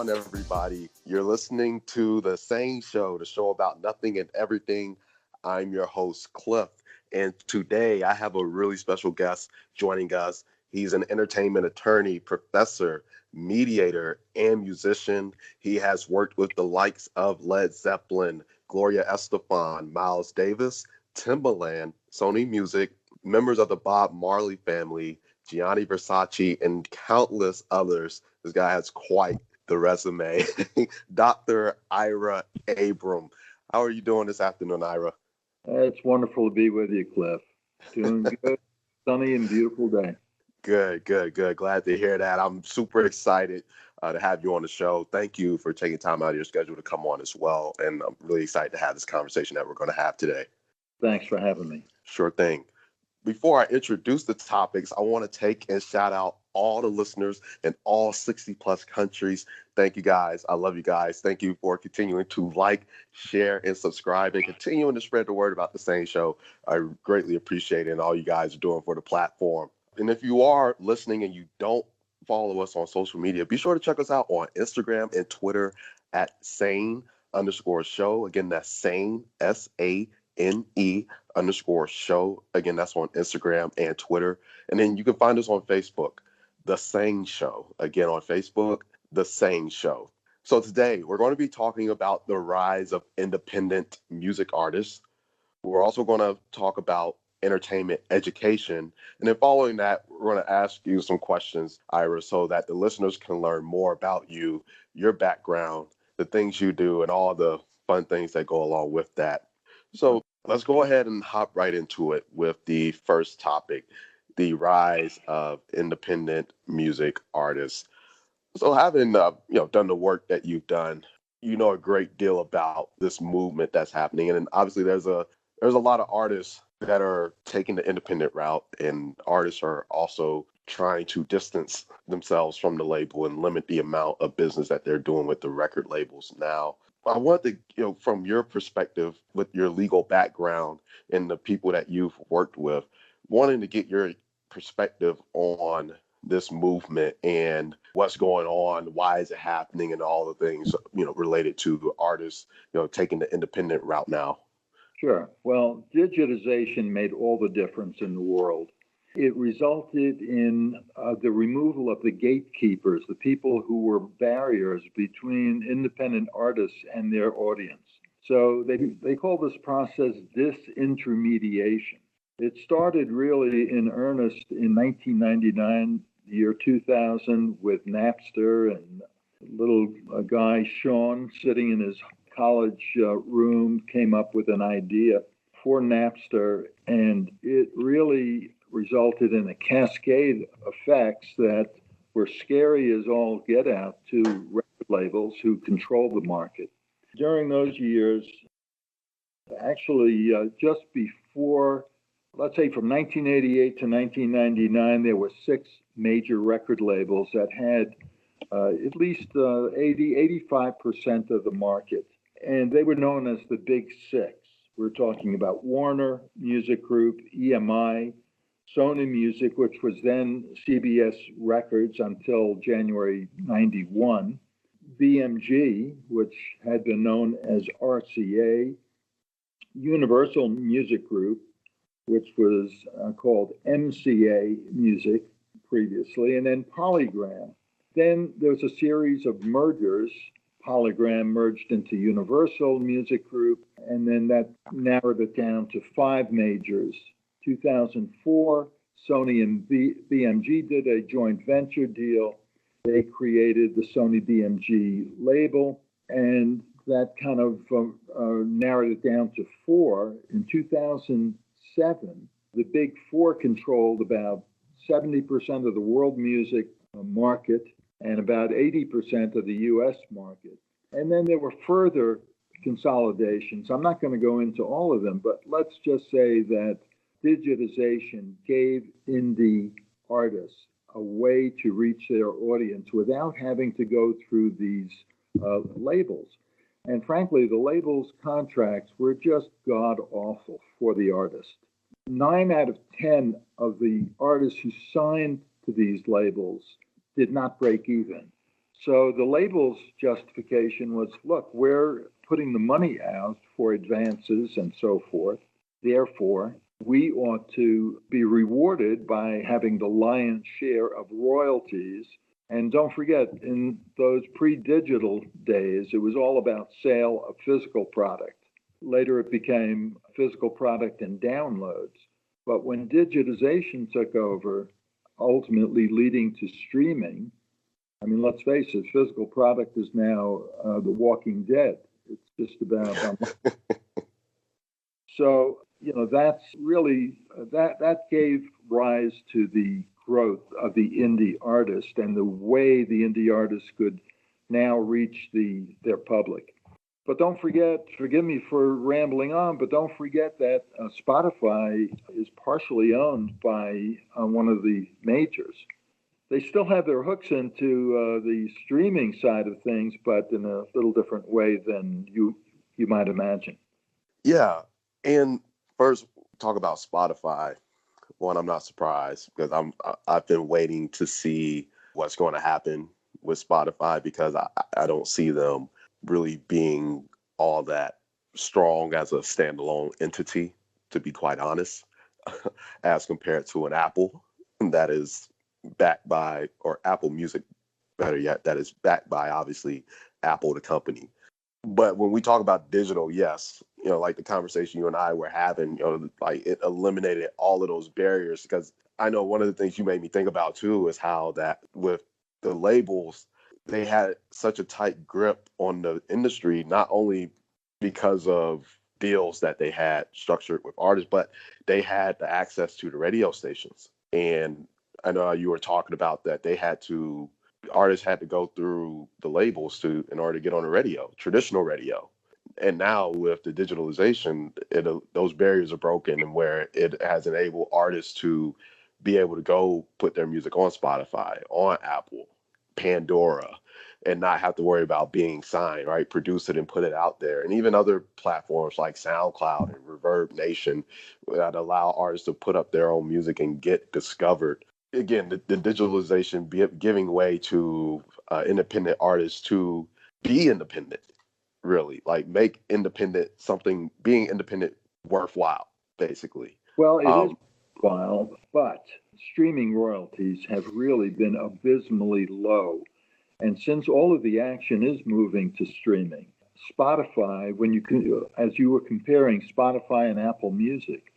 on, everybody? You're listening to the SANE Show, the show about nothing and everything. I'm your host, Cliff, and today I have a really special guest joining us. He's an entertainment attorney, professor, mediator, and musician. He has worked with the likes of Led Zeppelin, Gloria, Estefan, Miles Davis, Timbaland, Sony Music, members of the Bob Marley family, Gianni, Versace, and countless others. This guy has quite the resume. Dr. Ira Abrams. How are you doing this afternoon, Ira? It's wonderful to be with you, Cliff. Doing good, sunny and beautiful day. Good. Glad to hear that. I'm super excited to have you on the show. Thank you for taking time out of your schedule to come on as well. And I'm really excited to have this conversation that we're going to have today. Thanks for having me. Sure thing. Before I introduce the topics, I want to take and shout out all the listeners in all 60 plus countries. Thank you guys. I love you guys. Thank you for continuing to like, share, and subscribe and continuing to spread the word about the SANE Show. I greatly appreciate it and all you guys are doing for the platform. And if you are listening and you don't follow us on social media, be sure to check us out on Instagram and Twitter at SANE_show. Again, that's SANE, SANE_show. Again, that's on Instagram and Twitter. And then you can find us on Facebook, The SANE Show. Again, on Facebook, The SANE Show. So today, we're going to be talking about the rise of independent music artists. We're also going to talk about entertainment education. And then following that, we're going to ask you some questions, Ira, so that the listeners can learn more about you, your background, the things you do, and all the fun things that go along with that. So let's go ahead and hop right into it with the first topic, the rise of independent music artists. So having done the work that you've done, you know a great deal about this movement that's happening, and obviously there's a lot of artists that are taking the independent route, and artists are also trying to distance themselves from the label and limit the amount of business that they're doing with the record labels now. I want to, from your perspective, with your legal background and the people that you've worked with, wanting to get your perspective on this movement and what's going on, why is it happening, and all the things, related to artists, taking the independent route now. Sure. Well, digitization made all the difference in the world. It resulted in the removal of the gatekeepers, the people who were barriers between independent artists and their audience. So they call this process disintermediation. It started really in earnest in 1999, the year 2000, with Napster, and little guy, Sean, sitting in his college room, came up with an idea for Napster, and it really resulted in a cascade effects that were scary as all get out to record labels who control the market. During those years, actually just before, let's say from 1988 to 1999, there were 6 major record labels that had at least 85% of the market. And they were known as the Big Six. We're talking about Warner Music Group, EMI, Sony Music, which was then CBS Records until January 91, BMG, which had been known as RCA, Universal Music Group, which was called MCA Music previously, and then Polygram. Then there was a series of mergers. Polygram merged into Universal Music Group, and then that narrowed it down to 5 majors. 2004, Sony and BMG did a joint venture deal. They created the Sony BMG label, and that kind of narrowed it down to 4. In 2007, the Big Four controlled about 70% of the world music market and about 80% of the U.S. market. And then there were further consolidations. I'm not going to go into all of them, but let's just say that digitization gave indie artists a way to reach their audience without having to go through these labels. And frankly, the labels' contracts were just god-awful for the artist. 9 out of 10 of the artists who signed to these labels did not break even. So the label's justification was, look, we're putting the money out for advances and so forth. Therefore, we ought to be rewarded by having the lion's share of royalties. And don't forget, in those pre-digital days, it was all about sale of physical product. Later, it became physical product and downloads. But when digitization took over, ultimately leading to streaming, I mean, let's face it, physical product is now The Walking Dead. It's just about. So, that's really, that gave rise to the growth of the indie artist and the way the indie artist could now reach their public. But don't forget, forgive me for rambling on, but don't forget that Spotify is partially owned by one of the majors. They still have their hooks into the streaming side of things, but in a little different way than you might imagine. Yeah. And first, talk about Spotify. One, I'm not surprised because I've been waiting to see what's going to happen with Spotify because I don't see them really being all that strong as a standalone entity, to be quite honest, as compared to an Apple that is backed by, or Apple Music, better yet, that is backed by, obviously, Apple, the company. But when we talk about digital, yes, like the conversation you and I were having, like it eliminated all of those barriers. Because I know one of the things you made me think about too is how that with the labels, they had such a tight grip on the industry, not only because of deals that they had structured with artists, but they had the access to the radio stations. And I know you were talking about that artists had to go through the labels in order to get on the radio, traditional radio. And now with the digitalization, those barriers are broken, and where it has enabled artists to be able to go put their music on Spotify, on Apple, Pandora, and not have to worry about being signed, right? Produce it and put it out there. And even other platforms like SoundCloud and Reverb Nation that allow artists to put up their own music and get discovered. Again, the digitalization giving way to independent artists to be independent, really, like make being independent worthwhile, basically. Well, it is worthwhile, but streaming royalties have really been abysmally low. And since all of the action is moving to streaming, Spotify, as you were comparing Spotify and Apple Music,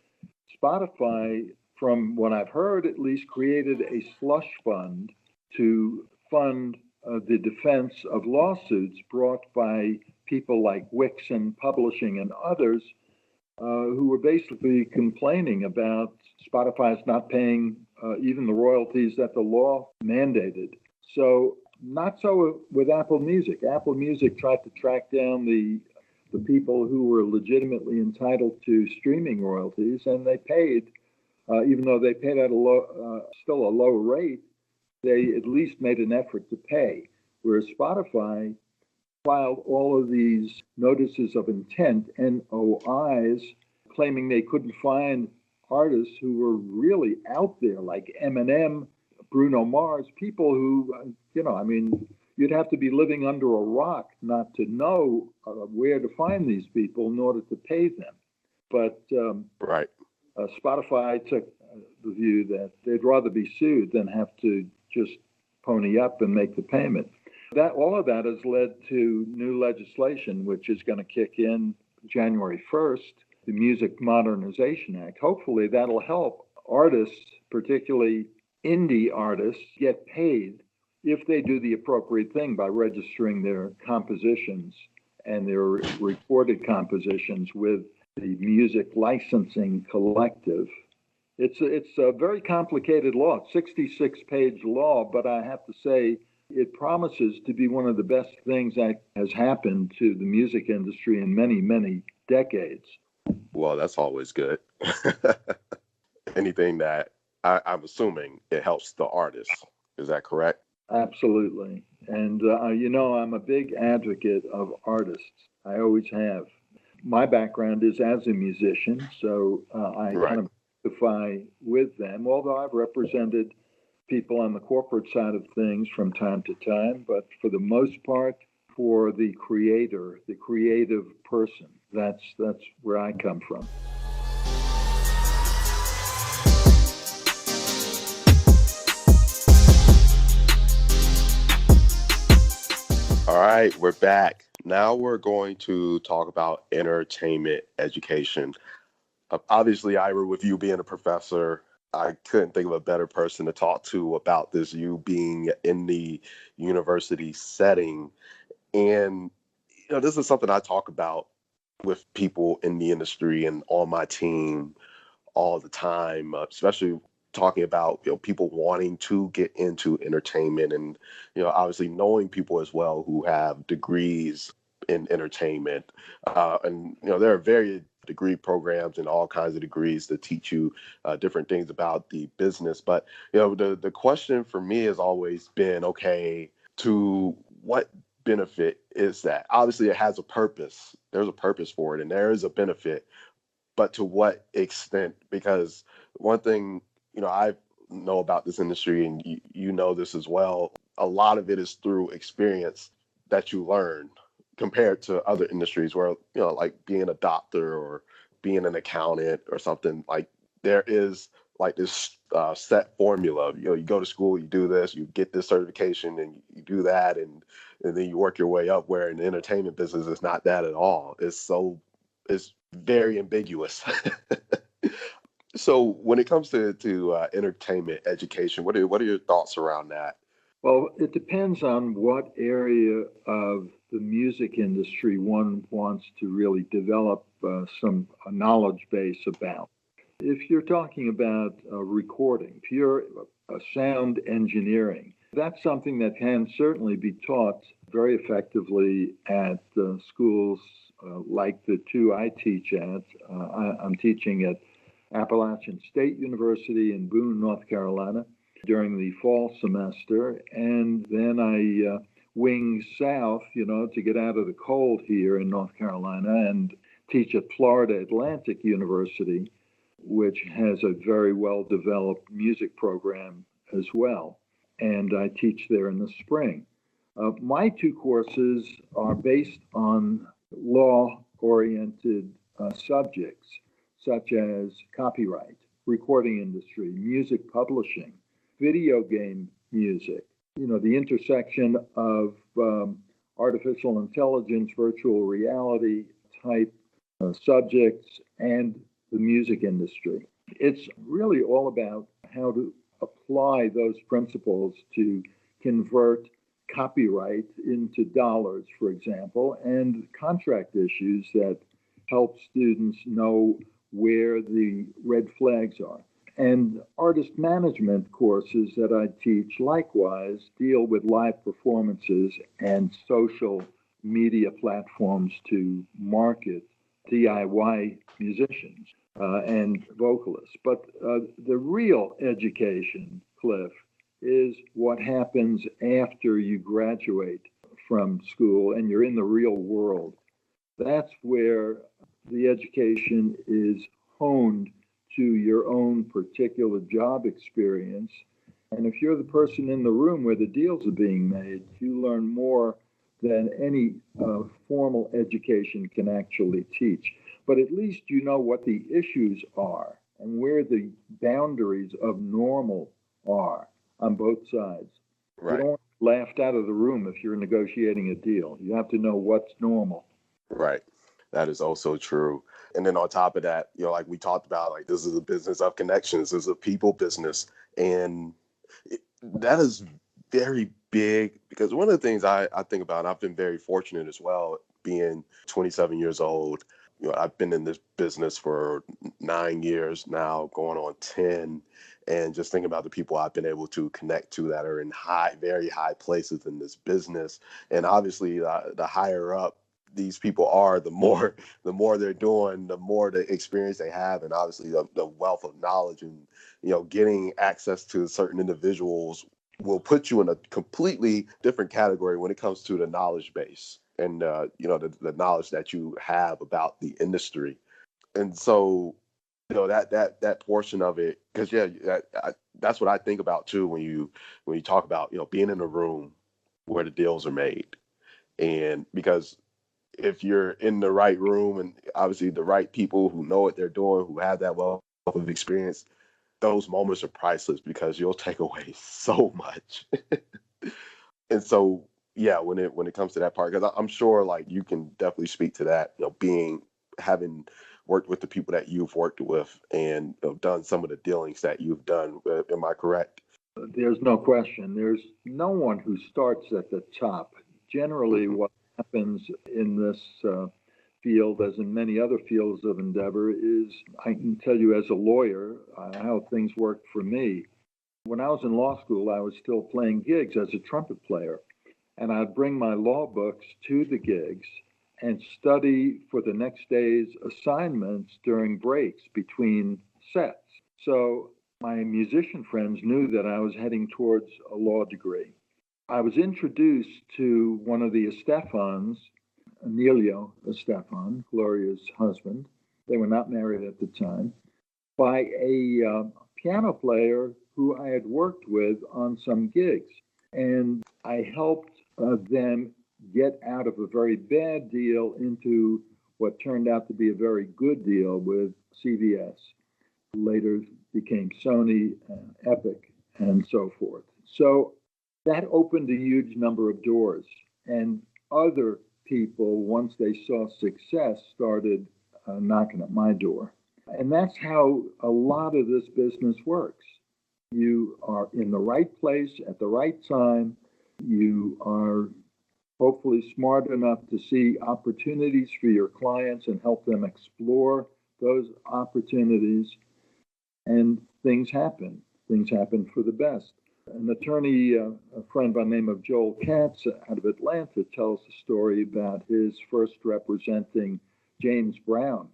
Spotify, from what I've heard at least, created a slush fund to fund the defense of lawsuits brought by people like Wixon Publishing and others who were basically complaining about Spotify's not paying even the royalties that the law mandated. So not so with Apple Music. Apple Music tried to track down the people who were legitimately entitled to streaming royalties, and they paid. Even though they paid at still a low rate, they at least made an effort to pay. Whereas Spotify filed all of these notices of intent, NOIs, claiming they couldn't find artists who were really out there, like Eminem, Bruno Mars, people who, you'd have to be living under a rock not to know where to find these people in order to pay them. But right. Spotify took the view that they'd rather be sued than have to just pony up and make the payment. All of that has led to new legislation, which is going to kick in January 1st, the Music Modernization Act. Hopefully that'll help artists, particularly indie artists, get paid if they do the appropriate thing by registering their compositions and their recorded compositions with the Music Licensing Collective. It's a very complicated law, 66-page law, but I have to say it promises to be one of the best things that has happened to the music industry in many, many decades. Well, that's always good. Anything that I'm assuming it helps the artist. Is that correct? Absolutely. And, I'm a big advocate of artists. I always have. My background is as a musician, so I kind of identify with them, although I've represented people on the corporate side of things from time to time, but for the most part, for the creator, the creative person. That's where I come from. All right, we're back. Now we're going to talk about entertainment education. Obviously, Ira, with you being a professor, I couldn't think of a better person to talk to about this, you being in the university setting. And, this is something I talk about with people in the industry and on my team all the time, especially talking about people wanting to get into entertainment and obviously knowing people as well who have degrees in entertainment, and there are various degree programs and all kinds of degrees to teach you different things about the business. But the question for me has always been, okay, to what benefit is that? Obviously it has a purpose, there's a purpose for it, and there is a benefit, but to what extent? Because one thing, I know about this industry, and you know this as well, a lot of it is through experience that you learn compared to other industries where, like being a doctor or being an accountant or something, like there is like this set formula. You go to school, you do this, you get this certification, and you do that, and then you work your way up. Where in the entertainment business, it's not that at all. It's very ambiguous. So when it comes to entertainment education, what are your thoughts around that? Well, it depends on what area of the music industry one wants to really develop some knowledge base about. If you're talking about recording, pure sound engineering, that's something that can certainly be taught very effectively at schools like the two I teach at. I'm teaching at Appalachian State University in Boone, North Carolina, during the fall semester, and then I wing south, to get out of the cold here in North Carolina, and teach at Florida Atlantic University, which has a very well-developed music program as well, and I teach there in the spring. My two courses are based on law-oriented subjects, such as copyright, recording industry, music publishing, video game music, the intersection of artificial intelligence, virtual reality type subjects, and the music industry. It's really all about how to apply those principles to convert copyright into dollars, for example, and contract issues that help students know where the red flags are. And artist management courses that I teach likewise deal with live performances and social media platforms to market DIY musicians and vocalists. But the real education, Cliff, is what happens after you graduate from school and you're in the real world. That's where the education is honed to your own particular job experience. And if you're the person in the room where the deals are being made, you learn more than any formal education can actually teach. But at least you know what the issues are and where the boundaries of normal are on both sides. Right. You don't want laughed out of the room if you're negotiating a deal. You have to know what's normal. Right. That is also true. And then on top of that, like we talked about, like this is a business of connections. This is a people business. And that is very big because one of the things I think about, and I've been very fortunate as well, being 27 years old. I've been in this business for 9 years now, going on 10. And just thinking about the people I've been able to connect to that are in very high places in this business. And obviously the higher up these people are, the more they're doing, the more the experience they have, and obviously the wealth of knowledge, and getting access to certain individuals will put you in a completely different category when it comes to the knowledge base and the knowledge that you have about the industry. And so that portion of it, because that's what I think about too when you talk about being in a room where the deals are made, and because if you're in the right room and obviously the right people who know what they're doing, who have that wealth of experience, those moments are priceless because you'll take away so much. And so, yeah, when it comes to that part, because I'm sure like you can definitely speak to that, having worked with the people that you've worked with and done some of the dealings that you've done. Am I correct? There's no question. There's no one who starts at the top. Generally, what happens in this field, as in many other fields of endeavor, is I can tell you as a lawyer how things worked for me. When I was in law school, I was still playing gigs as a trumpet player, and I'd bring my law books to the gigs and study for the next day's assignments during breaks between sets. So my musician friends knew that I was heading towards a law degree. I was introduced to one of the Estefans, Emilio Estefan, Gloria's husband. They were not married at the time, by a piano player who I had worked with on some gigs. And I helped them get out of a very bad deal into what turned out to be a very good deal with CVS. Later became Sony, Epic, and so forth. So that opened a huge number of doors. And other people, once they saw success, started knocking at my door. And that's how a lot of this business works. You are in the right place at the right time. You are hopefully smart enough to see opportunities for your clients and help them explore those opportunities. And things happen. Things happen for the best. An attorney, a friend by the name of Joel Katz out of Atlanta, tells the story about his first representing James Brown.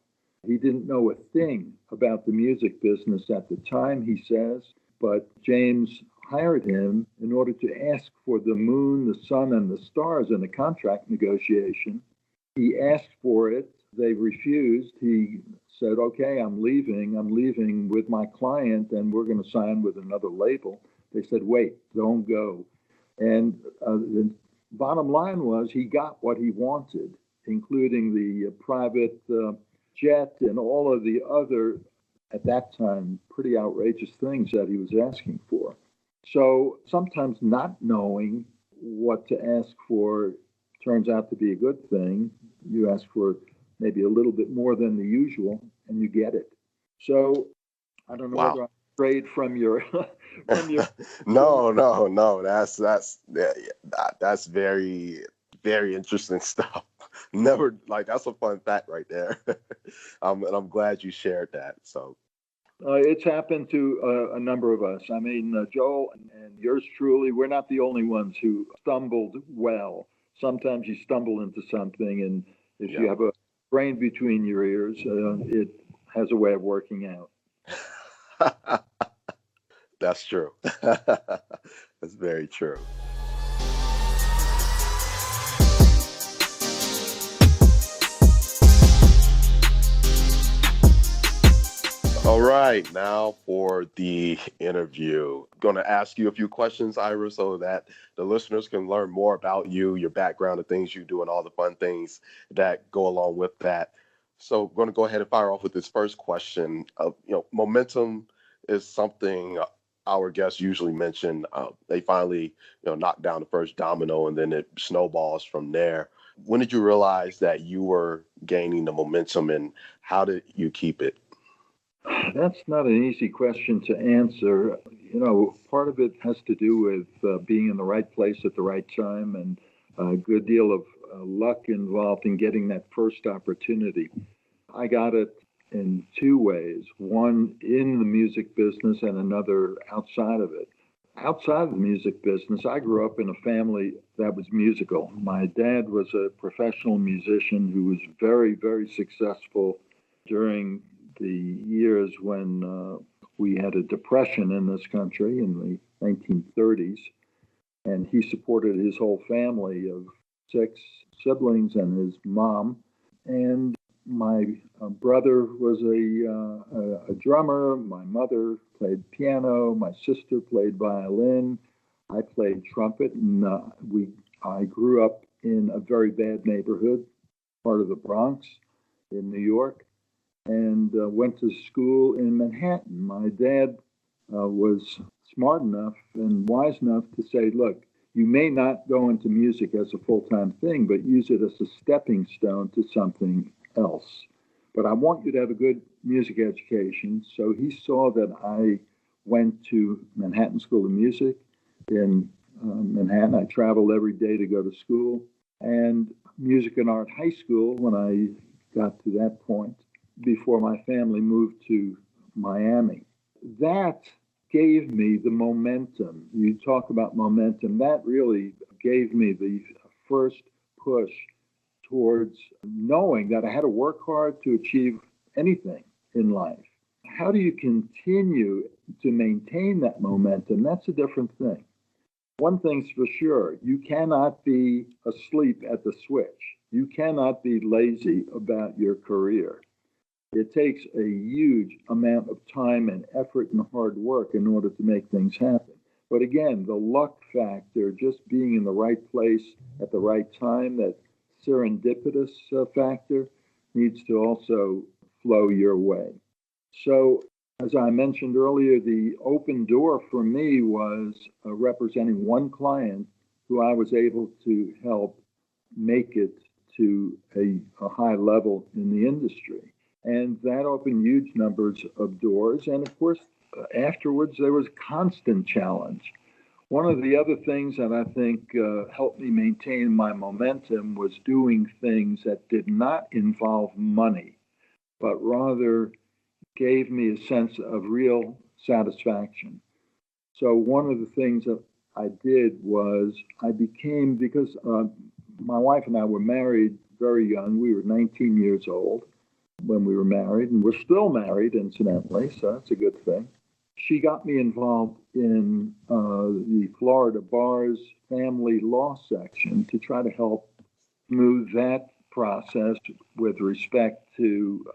He didn't know a thing about the music business at the time, he says, but James hired him in order to ask for the moon, the sun, and the stars in a contract negotiation. He asked for it. They refused. He said, okay, I'm leaving with my client, and we're going to sign with another label. They said, wait, don't go. And the bottom line was he got what he wanted, including the private jet and all of the other, at that time, pretty outrageous things that he was asking for. So sometimes not knowing what to ask for turns out to be a good thing. You ask for maybe a little bit more than the usual, and you get it. So I don't know whether I'm strayed from your from your. No. That's very, very interesting stuff. Never, like, that's a fun fact right there. And I'm glad you shared that. So It's happened to a number of us. I mean, Joel and yours truly, we're not the only ones who stumbled well. Sometimes you stumble into something, and if you have a brain between your ears, it has a way of working out. That's true. That's very true. All right, now for the interview. I'm going to ask you a few questions, Ira, so that the listeners can learn more about you, your background, the things you do, and all the fun things that go along with that. So I'm going to go ahead and fire off with this first question. Momentum is something our guests usually mention. They finally, knock down the first domino, and then it snowballs from there. When did you realize that you were gaining the momentum, and how did you keep it? That's not an easy question to answer. Part of it has to do with being in the right place at the right time and a good deal of luck involved in getting that first opportunity. I got it in two ways, one in the music business and another outside of it. Outside of the music business, I grew up in a family that was musical. My dad was a professional musician who was very, very successful during the years when we had a depression in this country in the 1930s, and he supported his whole family of 6 siblings and his mom. And My brother was a drummer. My mother played piano. My sister played violin. I played trumpet, and I grew up in a very bad neighborhood, part of the Bronx in New York, and went to school in Manhattan. My dad was smart enough and wise enough to say, look, you may not go into music as a full-time thing, but use it as a stepping stone to something else. But I want you to have a good music education. So he saw that I went to Manhattan School of Music in Manhattan. I traveled every day to go to school. And Music and Art High School, when I got to that point, before my family moved to Miami. That gave me the momentum. You talk about momentum. That really gave me the first push towards knowing that I had to work hard to achieve anything in life. How do you continue to maintain that momentum? That's a different thing. One thing's for sure, you cannot be asleep at the switch. You cannot be lazy about your career. It takes a huge amount of time and effort and hard work in order to make things happen. But again, the luck factor, just being in the right place at the right time, that serendipitous factor needs to also flow your way. So, as I mentioned earlier, the open door for me was representing one client who I was able to help make it to a high level in the industry. And that opened huge numbers of doors. And of course, afterwards, there was constant challenge. One of the other things that I think helped me maintain my momentum was doing things that did not involve money, but rather gave me a sense of real satisfaction. So one of the things that I did was because my wife and I were married very young. We were 19 years old when we were married, and we're still married, incidentally, so that's a good thing. She got me involved in the Florida Bar's family law section to try to help smooth that process with respect to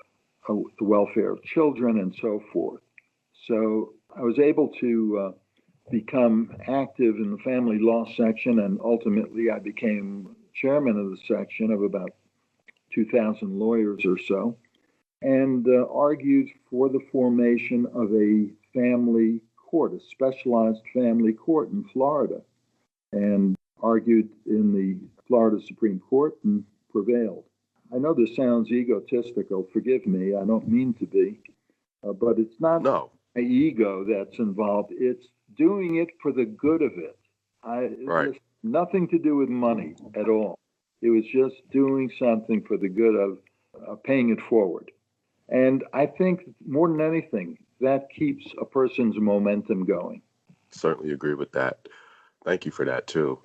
the welfare of children and so forth. So I was able to become active in the family law section, and ultimately I became chairman of the section of about 2,000 lawyers or so, and argued for the formation of a family court, a specialized family court in Florida, and argued in the Florida Supreme Court and prevailed. I know this sounds egotistical, forgive me, I don't mean to be, but it's not No. my ego that's involved, it's doing it for the good of it. It has nothing to do with money at all. It was just doing something for the good of paying it forward. And I think more than anything, that keeps a person's momentum going. Certainly agree with that. Thank you for that too.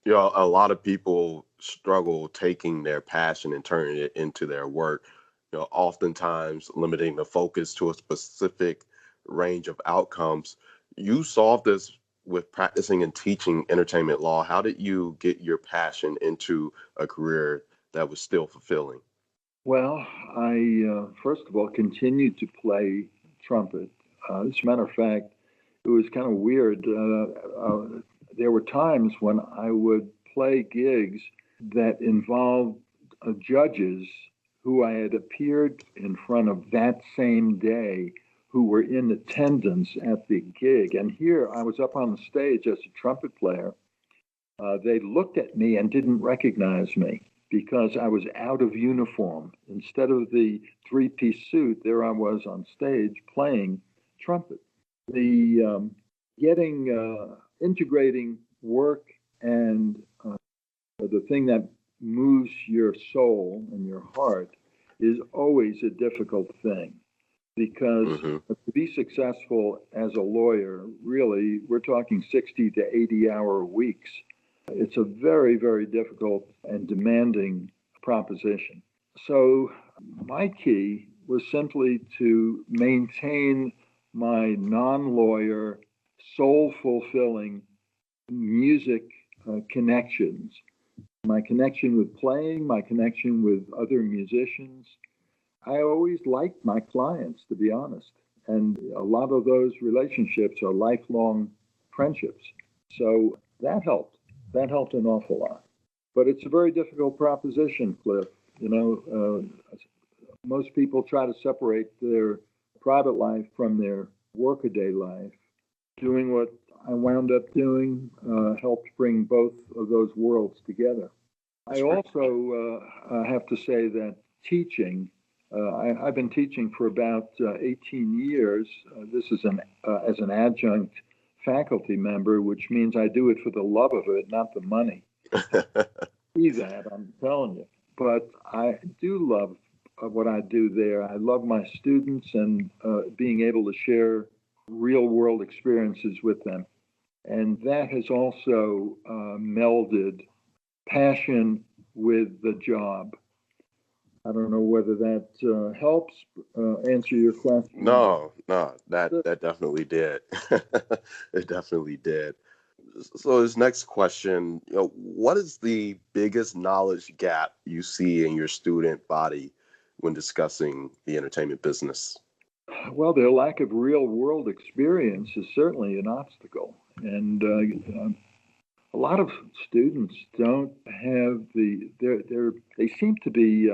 You know, a lot of people struggle taking their passion and turning it into their work. You know, oftentimes limiting the focus to a specific range of outcomes. You solved this with practicing and teaching entertainment law. How did you get your passion into a career that was still fulfilling? Well, I first of all continued to play trumpet. As a matter of fact, it was kind of weird. There were times when I would play gigs that involved judges who I had appeared in front of that same day who were in attendance at the gig. And here I was up on the stage as a trumpet player. They looked at me and didn't recognize me because I was out of uniform. Instead of the three-piece suit, there I was on stage playing trumpet. The integrating work and the thing that moves your soul and your heart is always a difficult thing because to be successful as a lawyer, really, we're talking 60 to 80-hour weeks. It's a very, very difficult and demanding proposition. So my key was simply to maintain my non-lawyer, soul-fulfilling music connections, my connection with playing, my connection with other musicians, I always liked my clients, to be honest. And a lot of those relationships are lifelong friendships. So that helped. That helped an awful lot. But it's a very difficult proposition, Cliff. Most people try to separate their private life from their workaday life. Doing what I wound up doing helped bring both of those worlds together. I also have to say that teaching, I've been teaching for about 18 years. This is as an adjunct faculty member, which means I do it for the love of it, not the money. See that, I'm telling you. But I do love what I do there. I love my students and being able to share real world experiences with them. And that has also melded passion with the job. I don't know whether that helps answer your question. No, that definitely did. It definitely did. So this next question, what is the biggest knowledge gap you see in your student body when discussing the entertainment business? Well, their lack of real world experience is certainly an obstacle. And a lot of students don't have they seem to be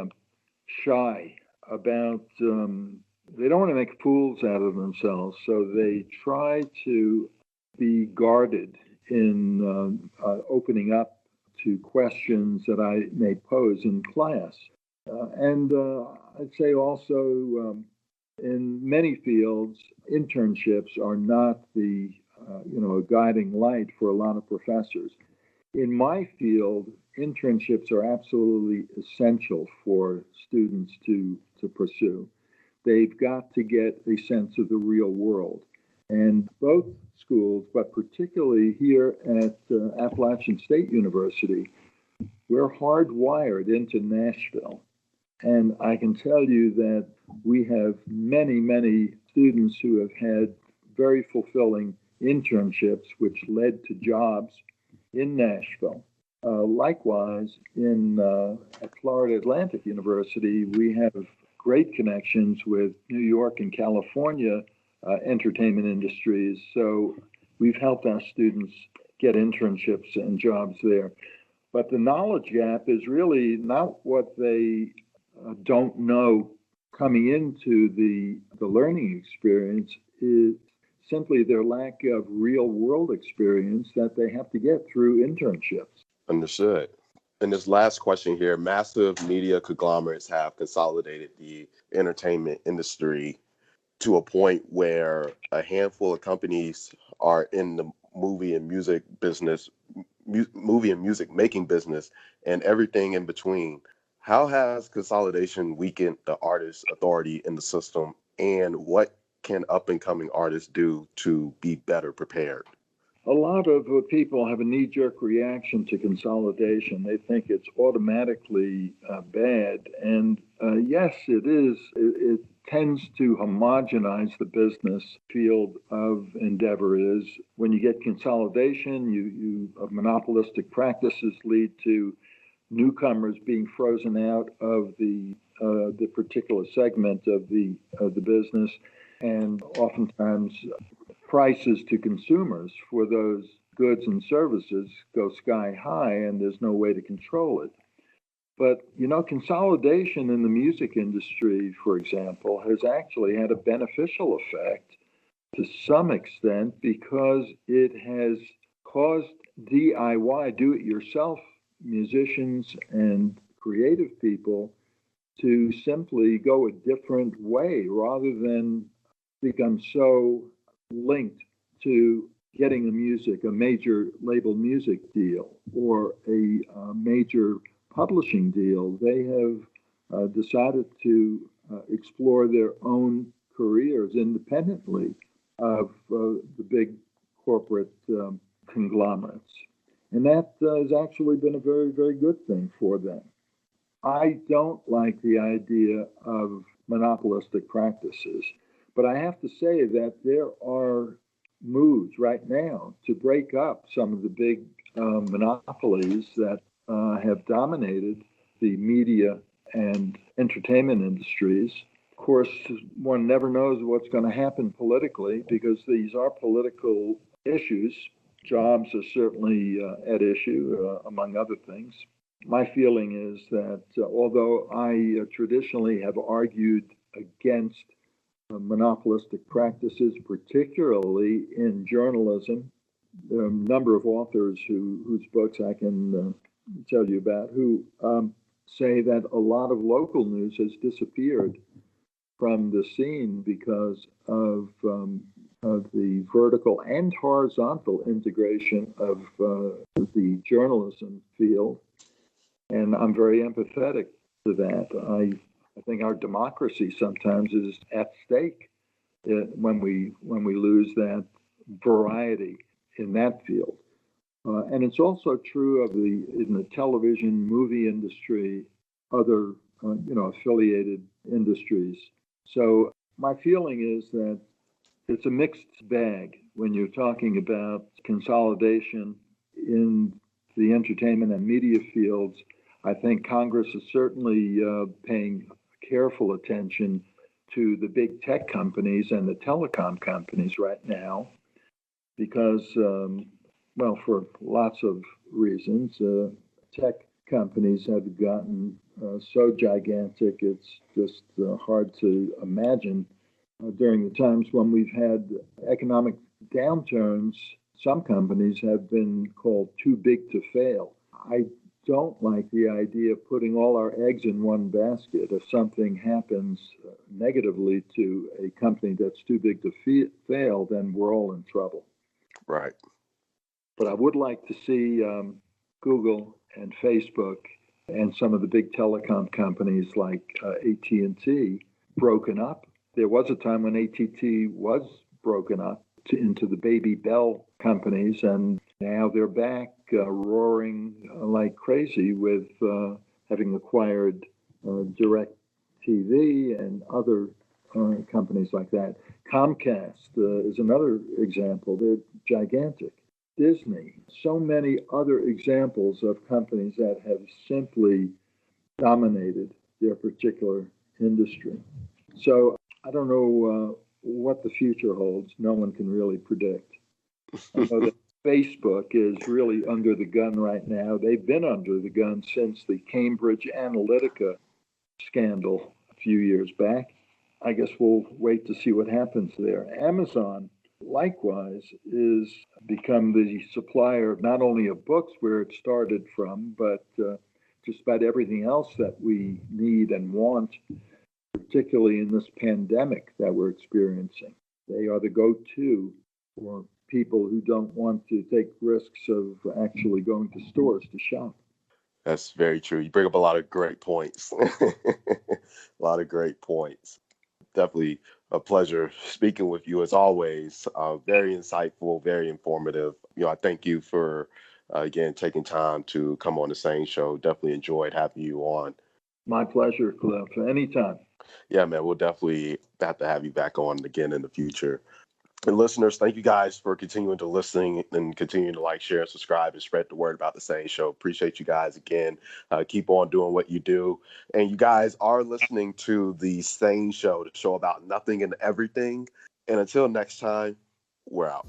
shy about, they don't want to make fools out of themselves. So they try to be guarded in opening up to questions that I may pose in class. And I'd say also in many fields, internships are not the a guiding light for a lot of professors. In my field, internships are absolutely essential for students to pursue. They've got to get a sense of the real world. And both schools, but particularly here at Appalachian State University, we're hardwired into Nashville. And I can tell you that we have many, many students who have had very fulfilling internships, which led to jobs in Nashville. Likewise, at Florida Atlantic University, we have great connections with New York and California entertainment industries. So we've helped our students get internships and jobs there. But the knowledge gap is really not what they don't know coming into the learning experience, is simply their lack of real world experience that they have to get through internships. Understood. And this last question here, massive media conglomerates have consolidated the entertainment industry to a point where a handful of companies are in the movie and music business, movie and music making business, and everything in between. How has consolidation weakened the artist's authority in the system, and what can up and coming artists do to be better prepared? A lot of people have a knee-jerk reaction to consolidation. They think it's automatically bad. And yes, it is. It tends to homogenize the business field of endeavor. Is when you get consolidation, monopolistic practices lead to newcomers being frozen out of the particular segment of the business, and oftentimes prices to consumers for those goods and services go sky high, and there's no way to control it. But, consolidation in the music industry, for example, has actually had a beneficial effect to some extent because it has caused DIY, do-it-yourself musicians and creative people to simply go a different way rather than become so linked to getting a major label music deal or a major publishing deal. They have decided to explore their own careers independently of the big corporate conglomerates. And that has actually been a very, very good thing for them. I don't like the idea of monopolistic practices. But I have to say that there are moves right now to break up some of the big monopolies that have dominated the media and entertainment industries. Of course, one never knows what's going to happen politically because these are political issues. Jobs are certainly at issue, among other things. My feeling is that although I traditionally have argued against monopolistic practices, particularly in journalism, there are a number of authors whose books I can tell you about who say that a lot of local news has disappeared from the scene because of the vertical and horizontal integration of the journalism field. And I'm very empathetic to that. I think our democracy sometimes is at stake when we lose that variety in that field. And it's also true in the television, movie industry, other affiliated industries. So my feeling is that it's a mixed bag when you're talking about consolidation in the entertainment and media fields. I think Congress is certainly paying careful attention to the big tech companies and the telecom companies right now because, for lots of reasons, tech companies have gotten so gigantic, it's just hard to imagine. During the times when we've had economic downturns, some companies have been called too big to fail. I don't like the idea of putting all our eggs in one basket. If something happens negatively to a company that's too big to fail, then we're all in trouble. Right. But I would like to see Google and Facebook and some of the big telecom companies like AT&T broken up. There was a time when AT&T was broken up into the baby Bell companies, and now they're back roaring like crazy with having acquired DirecTV and other companies like that. Comcast is another example. They're gigantic. Disney, so many other examples of companies that have simply dominated their particular industry. So I don't know what the future holds. No one can really predict. I know that Facebook is really under the gun right now. They've been under the gun since the Cambridge Analytica scandal a few years back. I guess we'll wait to see what happens there. Amazon, likewise, is become the supplier not only of books where it started from, but just about everything else that we need and want, particularly in this pandemic that we're experiencing. They are the go-to for people who don't want to take risks of actually going to stores to shop. That's very true. You bring up a lot of great points. A lot of great points. Definitely a pleasure speaking with you as always. Very insightful, very informative. I thank you for, again, taking time to come on the SANE Show. Definitely enjoyed having you on. My pleasure, Cliff. Anytime. Yeah, man, we'll definitely have to have you back on again in the future. And listeners, thank you guys for continuing to listen and continuing to like, share, and subscribe and spread the word about the SANE Show. Appreciate you guys again. Keep on doing what you do. And you guys are listening to the SANE Show, the show about nothing and everything. And until next time, we're out.